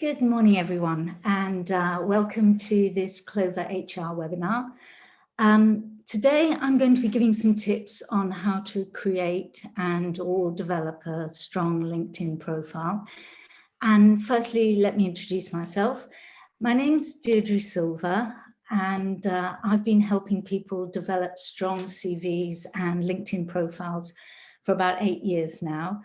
Good morning, everyone, and welcome to this Clover HR webinar. Today, I'm going to be giving some tips on how to create and/or develop a strong LinkedIn profile. And firstly, let me introduce myself. My name's Deirdre Silver, and I've been helping people develop strong CVs and LinkedIn profiles for about 8 years now.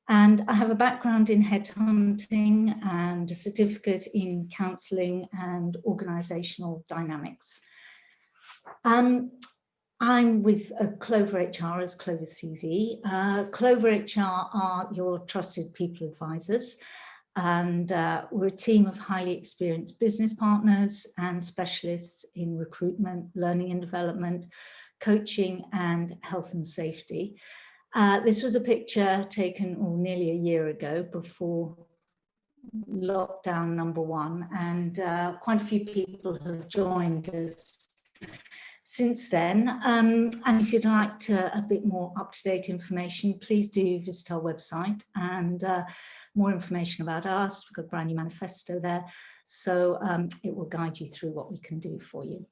And I have a background in headhunting and a certificate in counselling and organisational dynamics. I'm with Clover HR as Clover CV. Clover HR are your trusted people advisors, and we're a team of highly experienced business partners and specialists in recruitment, learning and development, coaching and health and safety. This was a picture taken nearly a year ago before lockdown number 1, and quite a few people have joined us since then. And if you'd like a bit more up-to-date information, please do visit our website, and more information about us. We've got a brand new manifesto there, so it will guide you through what we can do for you.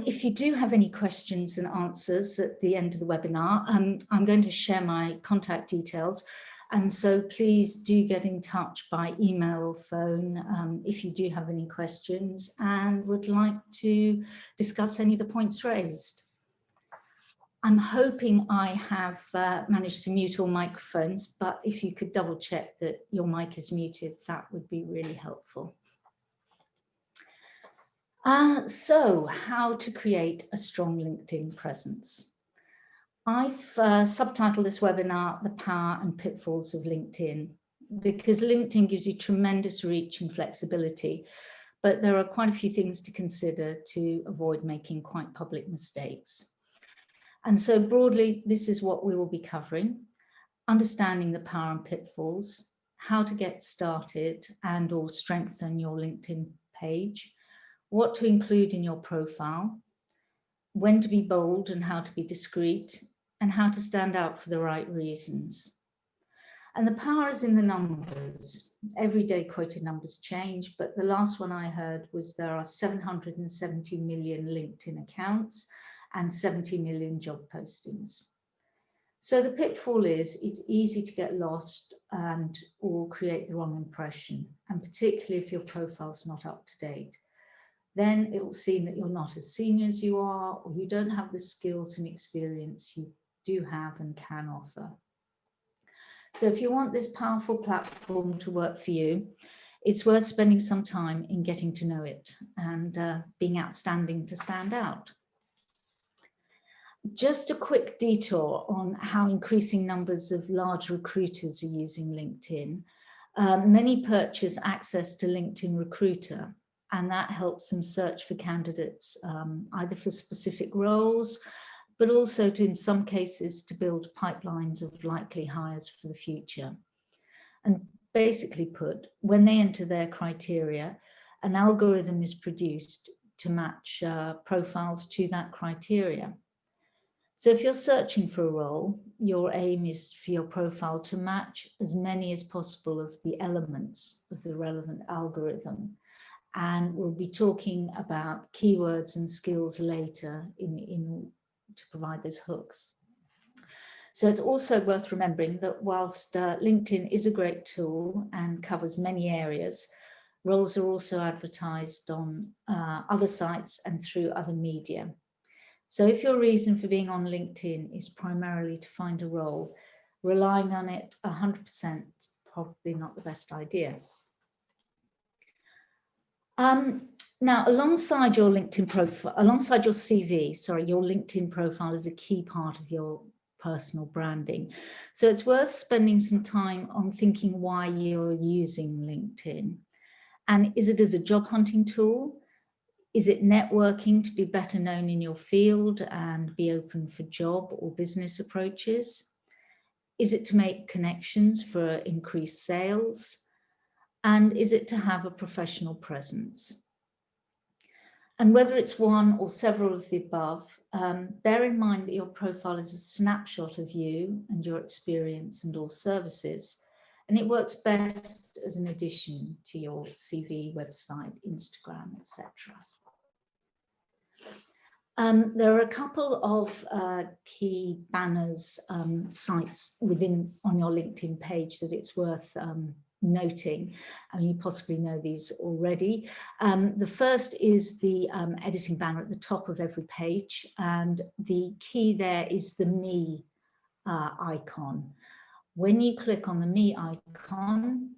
If you do have any questions and answers at the end of the webinar, I'm going to share my contact details, and so please do get in touch by email or phone if you do have any questions and would like to discuss any of the points raised. I'm hoping I have managed to mute all microphones, but if you could double check that your mic is muted, that would be really helpful. So how to create a strong LinkedIn presence. I've subtitled this webinar, The Power and Pitfalls of LinkedIn, because LinkedIn gives you tremendous reach and flexibility, but there are quite a few things to consider to avoid making quite public mistakes. And so broadly, this is what we will be covering: understanding the power and pitfalls, how to get started and or strengthen your LinkedIn page, what to include in your profile, when to be bold and how to be discreet, and how to stand out for the right reasons. And the power is in the numbers. Every day quoted numbers change, but the last one I heard was there are 770 million LinkedIn accounts and 70 million job postings. So the pitfall is it's easy to get lost and or create the wrong impression, and particularly if your profile's not up to date. Then it will seem that you're not as senior as you are, or you don't have the skills and experience you do have and can offer. So if you want this powerful platform to work for you, it's worth spending some time in getting to know it and being outstanding to stand out. Just a quick detour on how increasing numbers of large recruiters are using LinkedIn. Many purchase access to LinkedIn Recruiter, and that helps them search for candidates, either for specific roles, but also to, in some cases, to build pipelines of likely hires for the future. And basically put, when they enter their criteria, an algorithm is produced to match profiles to that criteria. So if you're searching for a role, your aim is for your profile to match as many as possible of the elements of the relevant algorithm. And we'll be talking about keywords and skills later to provide those hooks. So it's also worth remembering that whilst LinkedIn is a great tool and covers many areas, roles are also advertised on other sites and through other media. So if your reason for being on LinkedIn is primarily to find a role, relying on it 100% is probably not the best idea. Now, alongside your LinkedIn profile, alongside your CV, your LinkedIn profile is a key part of your personal branding. So it's worth spending some time on thinking why you're using LinkedIn. And is it as a job hunting tool? Is it networking to be better known in your field and be open for job or business approaches? Is it to make connections for increased sales? And is it to have a professional presence? And whether it's one or several of the above, bear in mind that your profile is a snapshot of you and your experience and all services. And it works best as an addition to your CV, website, Instagram, etc. There are a couple of key banners, sites on your LinkedIn page that it's worth noting. I mean, you possibly know these already. The first is the editing banner at the top of every page, and the key there is the Me icon. When you click on the Me icon,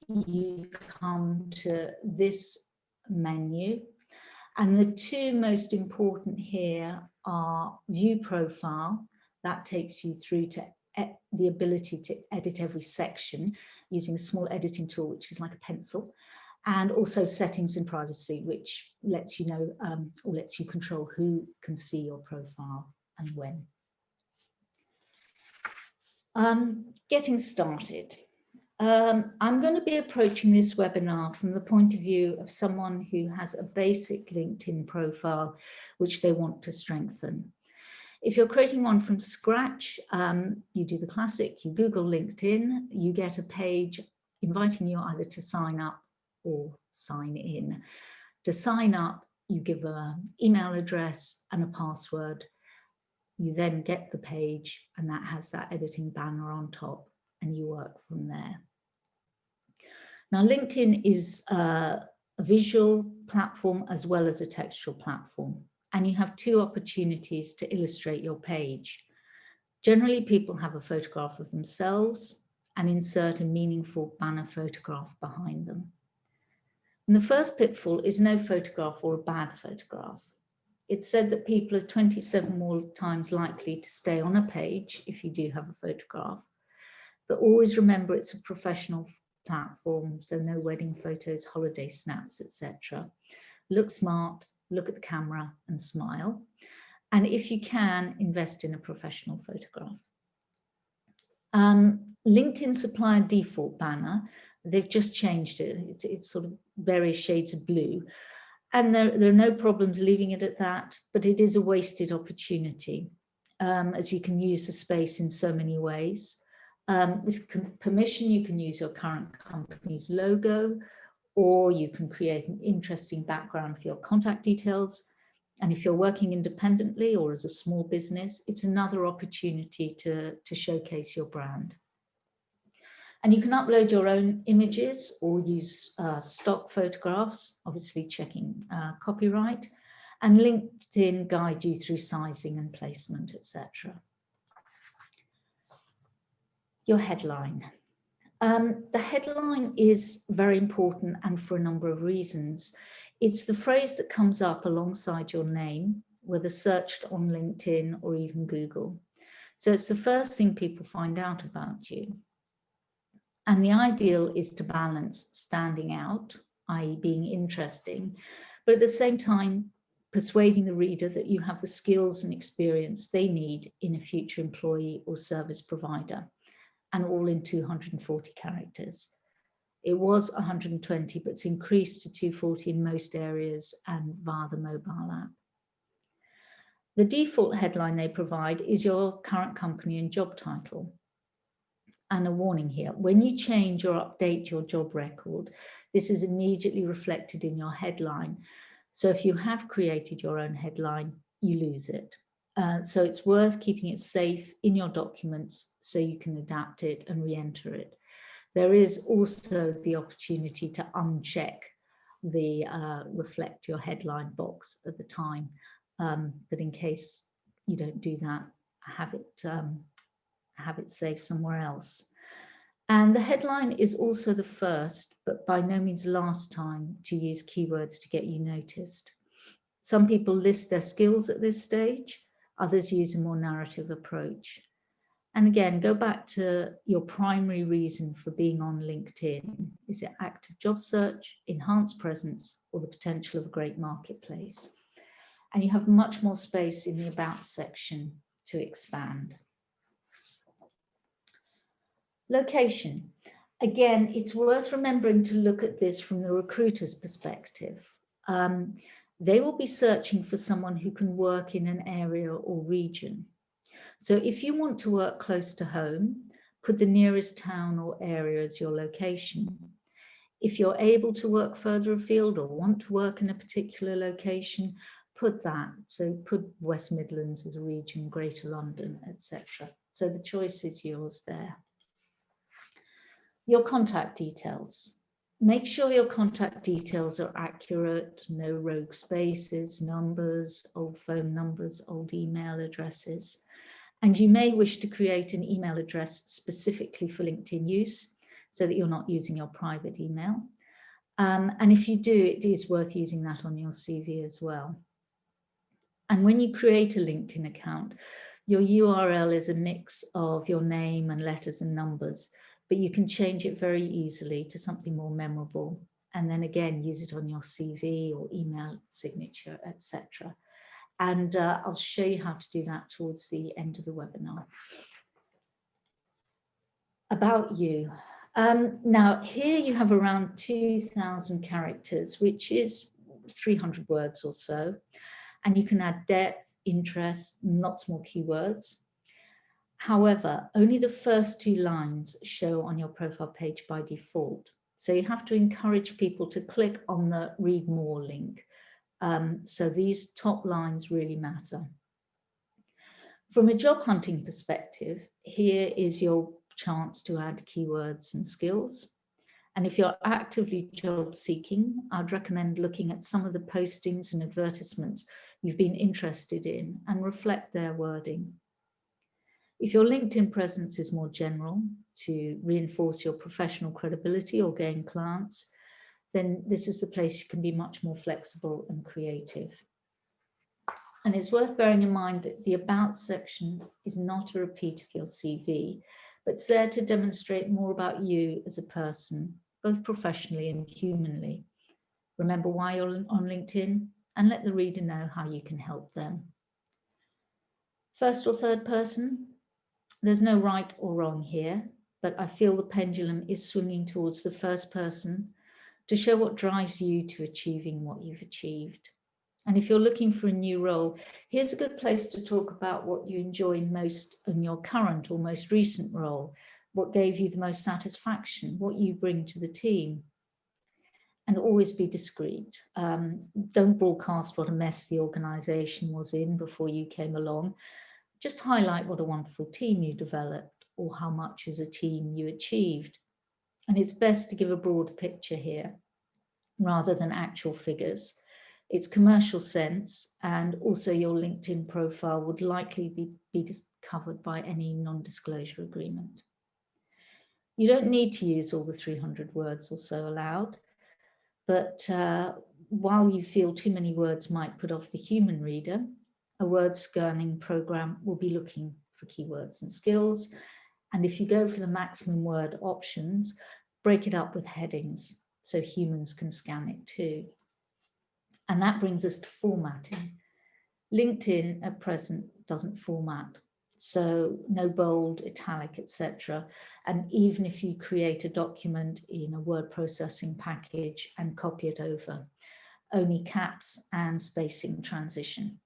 you come to this menu. And the two most important here are View Profile. That takes you through to the ability to edit every section using a small editing tool, which is like a pencil. And also Settings and Privacy, which lets you know or lets you control who can see your profile and when. Getting started. I'm going to be approaching this webinar from the point of view of someone who has a basic LinkedIn profile, which they want to strengthen. If you're creating one from scratch, you do the classic, you Google LinkedIn, you get a page inviting you either to sign up or sign in. To sign up, you give an email address and a password. You then get the page, and that has that editing banner on top, and you work from there. Now, LinkedIn is a visual platform as well as a textual platform, and you have two opportunities to illustrate your page. Generally, people have a photograph of themselves and insert a meaningful banner photograph behind them. And the first pitfall is no photograph or a bad photograph. It's said that people are 27 more times likely to stay on a page if you do have a photograph. But always remember it's a professional platform, so no wedding photos, holiday snaps, etc. Look smart, look at the camera and smile. And if you can, invest in a professional photograph. LinkedIn supply a default banner. They've just changed it. It's sort of various shades of blue. And there are no problems leaving it at that, but it is a wasted opportunity, as you can use the space in so many ways. With permission, you can use your current company's logo, or you can create an interesting background for your contact details. And if you're working independently or as a small business, it's another opportunity to showcase your brand. And you can upload your own images or use stock photographs, obviously checking copyright, and LinkedIn guide you through sizing and placement, etc. Your headline. The headline is very important, and for a number of reasons. It's the phrase that comes up alongside your name, whether searched on LinkedIn or even Google. So it's the first thing people find out about you. And the ideal is to balance standing out, i.e. being interesting, but at the same time, persuading the reader that you have the skills and experience they need in a future employee or service provider, and all in 240 characters. It was 120, but it's increased to 240 in most areas and via the mobile app. The default headline they provide is your current company and job title. And a warning here, when you change or update your job record, this is immediately reflected in your headline. So if you have created your own headline, you lose it. So it's worth keeping it safe in your documents so you can adapt it and re-enter it. There is also the opportunity to uncheck the reflect your headline box at the time, but in case you don't do that, have it saved somewhere else. And the headline is also the first, but by no means last time to use keywords to get you noticed. Some people list their skills at this stage, others use a more narrative approach. And again, go back to your primary reason for being on LinkedIn. Is it active job search, enhanced presence, or the potential of a great marketplace? And you have much more space in the About section to expand. Location. Again, it's worth remembering to look at this from the recruiter's perspective. They will be searching for someone who can work in an area or region. So if you want to work close to home, put the nearest town or area as your location. If you're able to work further afield or want to work in a particular location, put that. So put West Midlands as a region, Greater London, etc. So the choice is yours there. Your contact details. Make sure your contact details are accurate, no rogue spaces, numbers, old phone numbers, old email addresses. And you may wish to create an email address specifically for LinkedIn use so that you're not using your private email. And if you do, it is worth using that on your CV as well. And when you create a LinkedIn account, your URL is a mix of your name and letters and numbers, but you can change it very easily to something more memorable. And then again, use it on your CV or email signature, etc. And I'll show you how to do that towards the end of the webinar. About you. Now, here you have around 2,000 characters, which is 300 words or so. And you can add depth, interest, lots more keywords. However, only the first 2 lines show on your profile page by default. So you have to encourage people to click on the read more link. So these top lines really matter. From a job hunting perspective, here is your chance to add keywords and skills. And if you're actively job seeking, I'd recommend looking at some of the postings and advertisements you've been interested in and reflect their wording. If your LinkedIn presence is more general to reinforce your professional credibility or gain clients, then this is the place you can be much more flexible and creative. And it's worth bearing in mind that the About section is not a repeat of your CV, but it's there to demonstrate more about you as a person, both professionally and humanly. Remember why you're on LinkedIn and let the reader know how you can help them. First or third person, there's no right or wrong here, but I feel the pendulum is swinging towards the first person to show what drives you to achieving what you've achieved. And if you're looking for a new role, here's a good place to talk about what you enjoy most in your current or most recent role, what gave you the most satisfaction, what you bring to the team. And always be discreet. Don't broadcast what a mess the organisation was in before you came along. Just highlight what a wonderful team you developed or how much as a team you achieved. And it's best to give a broad picture here rather than actual figures. It's commercial sense, and also your LinkedIn profile would likely be covered by any non-disclosure agreement. You don't need to use all the 300 words or so allowed, but while you feel too many words might put off the human reader, a word scanning program will be looking for keywords and skills. And if you go for the maximum word options, break it up with headings so humans can scan it too. And that brings us to formatting. LinkedIn at present doesn't format, so no bold, italic, etc. And even if you create a document in a word processing package and copy it over, only caps and spacing transition.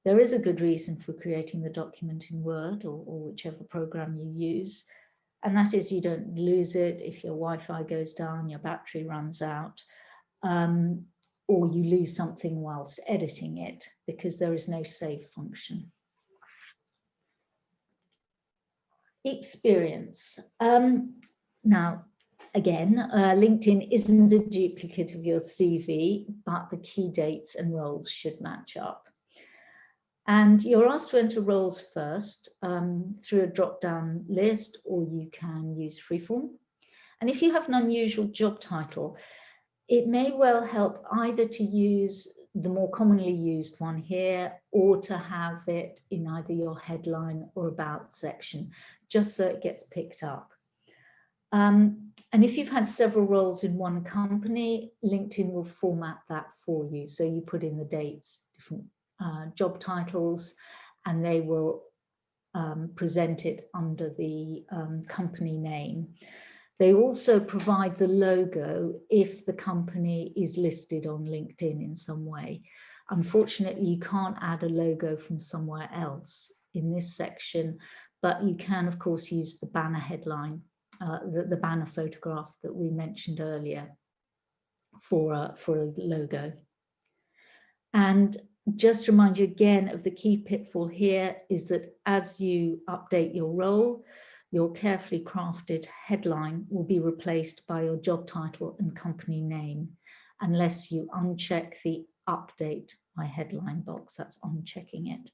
There is a good reason for creating the document in Word or whichever program you use, and that is you don't lose it if your Wi-Fi goes down, your battery runs out, or you lose something whilst editing it, because there is no save function. Experience. Now, again, LinkedIn isn't a duplicate of your CV, but the key dates and roles should match up. And you're asked to enter roles first through a drop-down list, or you can use Freeform. And if you have an unusual job title, it may well help either to use the more commonly used one here, or to have it in either your headline or about section, just so it gets picked up. And if you've had several roles in one company, LinkedIn will format that for you. So you put in the dates, different job titles, and they will present it under the company name. They also provide the logo if the company is listed on LinkedIn in some way. Unfortunately, you can't add a logo from somewhere else in this section, but you can, of course, use the banner headline, the banner photograph that we mentioned earlier for a logo. And just remind you again of the key pitfall here is that as you update your role, your carefully crafted headline will be replaced by your job title and company name, unless you uncheck the update my headline box. That's unchecking it.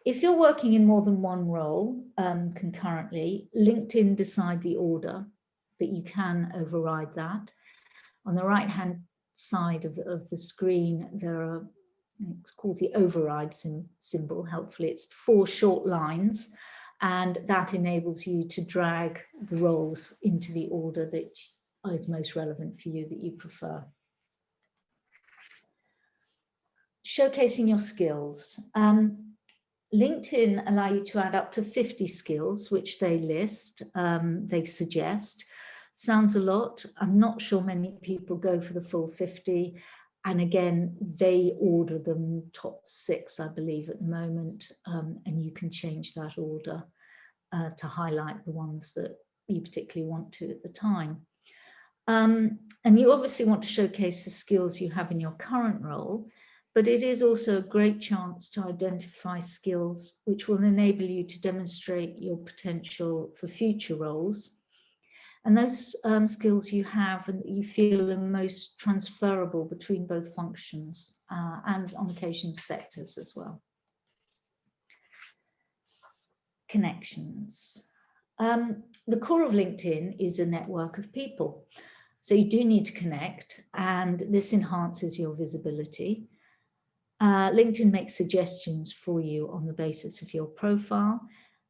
If you're working in more than one role concurrently, LinkedIn decide the order, but you can override that. On the right-hand side of the screen, there are, it's called the override symbol, helpfully. It's 4 short lines, and that enables you to drag the roles into the order that is most relevant for you, that you prefer. Showcasing your skills. LinkedIn allow you to add up to 50 skills, which they list, they suggest. Sounds a lot. I'm not sure many people go for the full 50. And again, they order them top 6, I believe, at the moment. And you can change that order to highlight the ones that you particularly want to at the time. And you obviously want to showcase the skills you have in your current role, but it is also a great chance to identify skills which will enable you to demonstrate your potential for future roles. And those skills you have and that you feel are most transferable between both functions and on occasion sectors as well. Connections. The core of LinkedIn is a network of people. So you do need to connect, and this enhances your visibility. LinkedIn makes suggestions for you on the basis of your profile,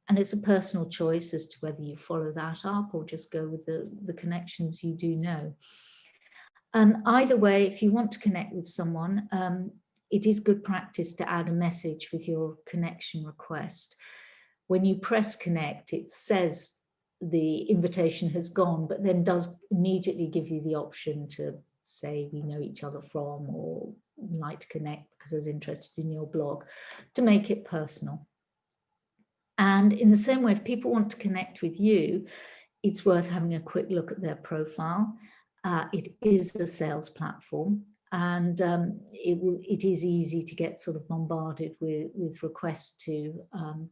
and it's a personal choice as to whether you follow that up or just go with the connections you do know. Either way, if you want to connect with someone, it is good practice to add a message with your connection request. When you press connect, it says the invitation has gone, but then does immediately give you the option to say we know each other from, or like to connect because I was interested in your blog, to make it personal. And in the same way, if people want to connect with you, it's worth having a quick look at their profile. It is a sales platform, and it is easy to get sort of bombarded with requests to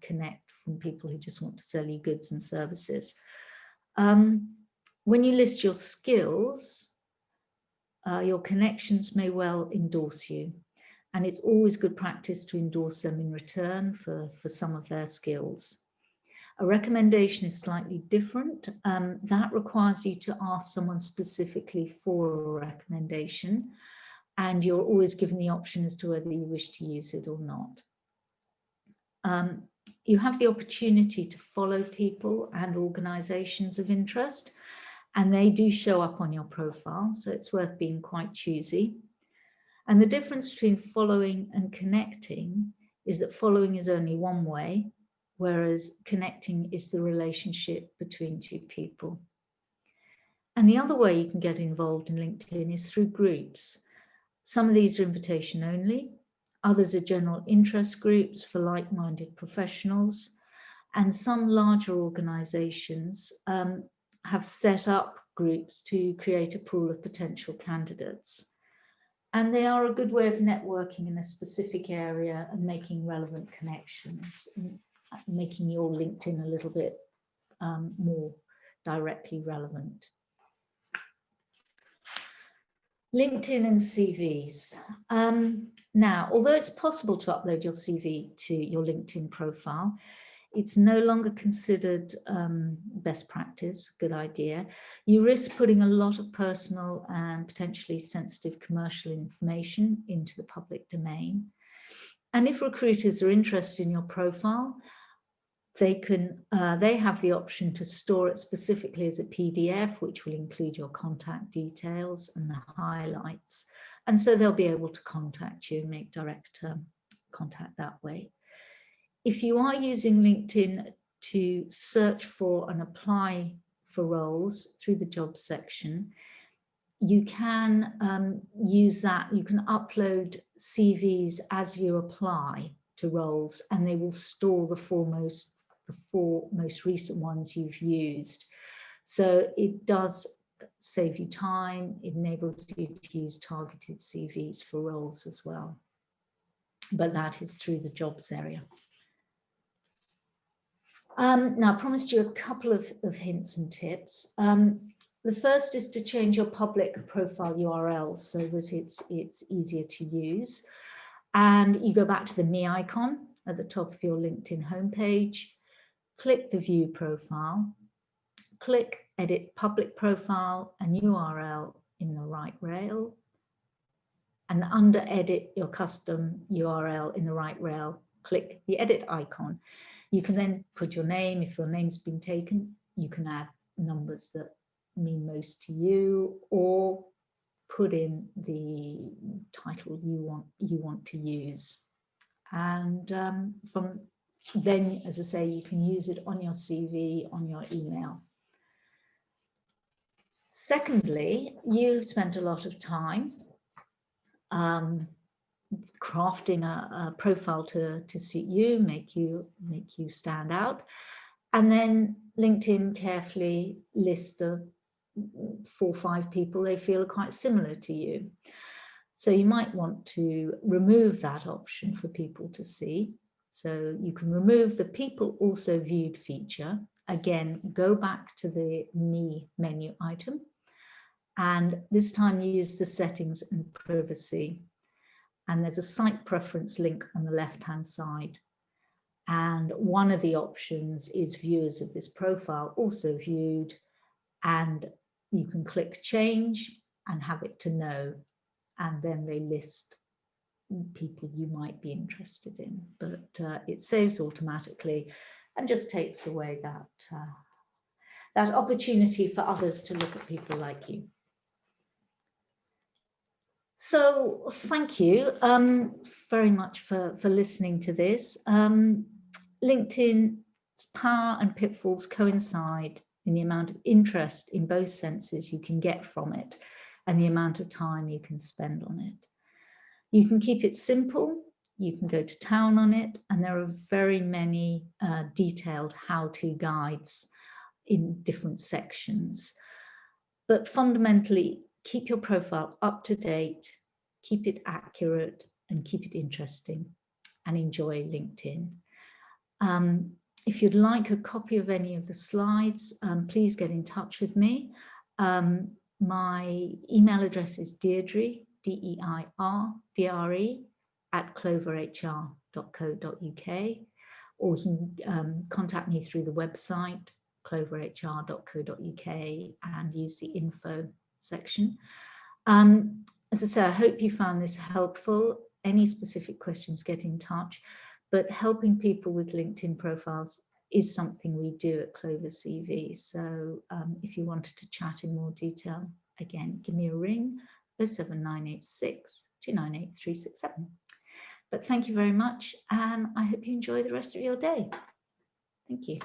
connect from people who just want to sell you goods and services. When you list your skills, your connections may well endorse you, and it's always good practice to endorse them in return for some of their skills. A recommendation is slightly different. That requires you to ask someone specifically for a recommendation, and you're always given the option as to whether you wish to use it or not. You have the opportunity to follow people and organizations of interest, and they do show up on your profile, so it's worth being quite choosy. And the difference between following and connecting is that following is only one way, whereas connecting is the relationship between two people. And the other way you can get involved in LinkedIn is through groups. Some of these are invitation only, others are general interest groups for like-minded professionals, and some larger organizations have set up groups to create a pool of potential candidates. And they are a good way of networking in a specific area and making relevant connections, making your LinkedIn a little bit more directly relevant. LinkedIn and CVs. Now, although it's possible to upload your CV to your LinkedIn profile, it's no longer considered best practice, good idea. You risk putting a lot of personal and potentially sensitive commercial information into the public domain. And if recruiters are interested in your profile, they have the option to store it specifically as a PDF, which will include your contact details and the highlights. And so they'll be able to contact you and make direct contact that way. If you are using LinkedIn to search for and apply for roles through the jobs section, you can use that. You can upload CVs as you apply to roles, and they will store the the 4 most recent ones you've used. So it does save you time. It enables you to use targeted CVs for roles as well. But that is through the jobs area. Now, I promised you a couple of hints and tips. The first is to change your public profile URL so that it's easier to use. And you go back to the Me icon at the top of your LinkedIn homepage, click the View Profile, click Edit Public Profile and URL in the right rail, and under Edit Your Custom URL in the right rail, click the Edit icon. You can then put your name. If your name's been taken, you can add numbers that mean most to you, or put in the title you want to use. And from then, as I say, you can use it on your CV, on your email. Secondly, you've spent a lot of time crafting a profile to suit you, make you stand out, and then LinkedIn carefully lists 4 or 5 people they feel are quite similar to you. So you might want to remove that option for people to see. So you can remove the people also viewed feature. Again, go back to the Me menu item, and this time use the settings and privacy. And there's a site preference link on the left-hand side. And one of the options is viewers of this profile also viewed, and you can click change and have it to no, and then they list people you might be interested in. But it saves automatically and just takes away that opportunity for others to look at people like you. So thank you very much for listening to this. LinkedIn's power and pitfalls coincide in the amount of interest in both senses you can get from it and the amount of time you can spend on it. You can keep it simple, you can go to town on it, and there are very many detailed how-to guides in different sections. But fundamentally, keep your profile up to date, keep it accurate, and keep it interesting, and enjoy LinkedIn. If you'd like a copy of any of the slides, please get in touch with me. My email address is Deirdre, DEIRDRE, @cloverhr.co.uk, or you can contact me through the website, cloverhr.co.uk, and use the info section. As I say, I hope you found this helpful. Any specific questions, get in touch. But helping people with LinkedIn profiles is something we do at Clover CV. So if you wanted to chat in more detail, again, give me a ring, 07986 298 367. But thank you very much, and I hope you enjoy the rest of your day. Thank you.